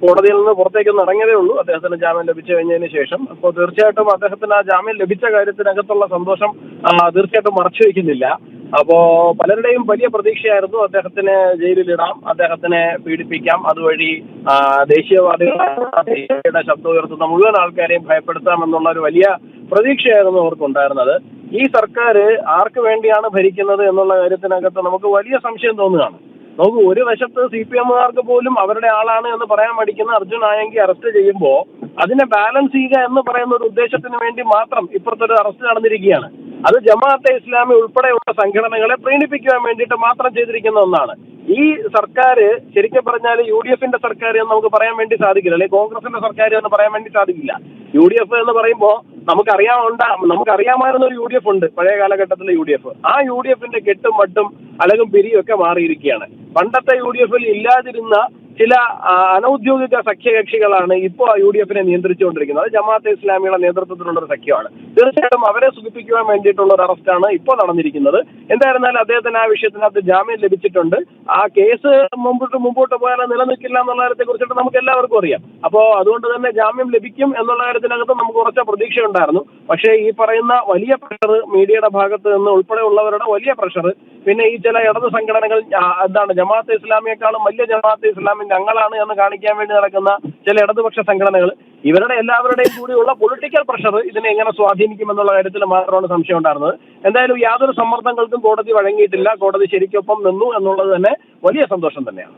കോടതിയിൽ നിന്ന് പുറത്തേക്കൊന്ന് ഇറങ്ങിയതേ ഉള്ളൂ. അദ്ദേഹത്തിന് ജാമ്യം ലഭിച്ചു കഴിഞ്ഞതിന് ശേഷം. അപ്പോൾ തീർച്ചയായിട്ടും അദ്ദേഹത്തിന് ആ ജാമ്യം ലഭിച്ച കാര്യത്തിനകത്തുള്ള സന്തോഷം തീർച്ചയായിട്ടും മറച്ചു വയ്ക്കുന്നില്ല. അപ്പോ പലരുടെയും വലിയ പ്രതീക്ഷയായിരുന്നു അദ്ദേഹത്തിനെ ജയിലിലിടാം, അദ്ദേഹത്തിനെ പീഡിപ്പിക്കാം, അതുവഴി ദേശീയവാദികളുടെ ശബ്ദം ഉയർത്തുന്ന മുഴുവൻ ആൾക്കാരെയും ഭയപ്പെടുത്താം എന്നുള്ള ഒരു വലിയ പ്രതീക്ഷയായിരുന്നു അവർക്കുണ്ടായിരുന്നത്. ഈ സർക്കാർ ആർക്ക് വേണ്ടിയാണ് ഭരിക്കുന്നത് എന്നുള്ള കാര്യത്തിനകത്ത് നമുക്ക് വലിയ സംശയം തോന്നുകയാണ്. നമുക്ക് ഒരു വശത്ത് CPM-കാർക്ക് പോലും അവരുടെ ആളാണ് എന്ന് പറയാൻ മടിക്കുന്ന അർജുൻ ആയങ്കി അറസ്റ്റ് ചെയ്യുമ്പോൾ അതിനെ ബാലൻസ് ചെയ്യുക എന്ന് പറയുന്ന ഒരു ഉദ്ദേശത്തിന് വേണ്ടി മാത്രം ഇപ്പുറത്തൊരു അറസ്റ്റ് നടന്നിരിക്കുകയാണ്. അത് ജമാഅത്തെ ഇസ്ലാമി ഉൾപ്പെടെയുള്ള സംഘടനകളെ പ്രീണിപ്പിക്കുവാൻ വേണ്ടിയിട്ട് മാത്രം ചെയ്തിരിക്കുന്ന ഒന്നാണ്. ഈ സർക്കാർ ശരിക്കും പറഞ്ഞാൽ UDF-ന്റെ സർക്കാർ എന്ന് നമുക്ക് പറയാൻ വേണ്ടി സാധിക്കില്ല, അല്ലെങ്കിൽ കോൺഗ്രസിന്റെ സർക്കാർ എന്ന് പറയാൻ വേണ്ടി സാധിക്കില്ല. UDF എന്ന് പറയുമ്പോൾ നമുക്കറിയാമായിരുന്ന ഒരു UDF ഉണ്ട്, പഴയ കാലഘട്ടത്തിലെ UDF. ആ UDF-ന്റെ കെട്ടും മട്ടും അലകും പിരിയും ഒക്കെ മാറിയിരിക്കുകയാണ്. പണ്ടത്തെ UDF-ൽ ഇല്ലാതിരുന്ന ചില അനൌദ്യോഗിക സഖ്യകക്ഷികളാണ് ഇപ്പോൾ UDF-നെ നിയന്ത്രിച്ചുകൊണ്ടിരിക്കുന്നത്. അത് ജമാഅത്തെ ഇസ്ലാമിയുടെ നേതൃത്വത്തിലുള്ള ഒരു സഖ്യമാണ്. തീർച്ചയായിട്ടും അവരെ സുഖിപ്പിക്കുവാൻ വേണ്ടിയിട്ടുള്ള ഒരു അറസ്റ്റാണ് ഇപ്പോൾ നടന്നിരിക്കുന്നത്. എന്തായിരുന്നാലും അദ്ദേഹത്തിന് ആ വിഷയത്തിനകത്ത് ജാമ്യം ലഭിച്ചിട്ടുണ്ട്. ആ കേസ് മുമ്പോട്ട് പോയാൽ നിലനിൽക്കില്ല എന്നുള്ള കാര്യത്തെ കുറിച്ചിട്ട് നമുക്ക് എല്ലാവർക്കും അറിയാം. അപ്പോൾ അതുകൊണ്ട് തന്നെ ജാമ്യം ലഭിക്കും എന്നുള്ള കാര്യത്തിനകത്ത് നമുക്ക് ഉറച്ച പ്രതീക്ഷയുണ്ടായിരുന്നു. പക്ഷേ ഈ പറയുന്ന വലിയ പ്രഷർ മീഡിയയുടെ ഭാഗത്ത് നിന്ന് ഉൾപ്പെടെയുള്ളവരുടെ വലിയ പ്രഷർ, പിന്നെ ഈ ചില ഇടത് സംഘടനകൾ ജമാഅത്തെ ഇസ്ലാമിയെക്കാളും വലിയ ജമാഅത്തെ ഇസ്ലാമി ഞങ്ങളാണ് എന്ന് കാണിക്കാൻ വേണ്ടി നടക്കുന്ന ചില ഇടതുപക്ഷ സംഘടനകൾ, ഇവരുടെ എല്ലാവരുടെയും കൂടിയുള്ള പൊളിറ്റിക്കൽ പ്രഷർ ഇതിനെ എങ്ങനെ സ്വാധീനിക്കും എന്നുള്ള കാര്യത്തിൽ മാത്രമാണ് സംശയം ഉണ്ടായിരുന്നത്. എന്തായാലും യാതൊരു സമ്മർദ്ദങ്ങൾക്കും കോടതി വഴങ്ങിയിട്ടില്ല. കോടതി ശരിക്കൊപ്പം നിന്നു എന്നുള്ളത് തന്നെ വലിയ സന്തോഷം തന്നെയാണ്.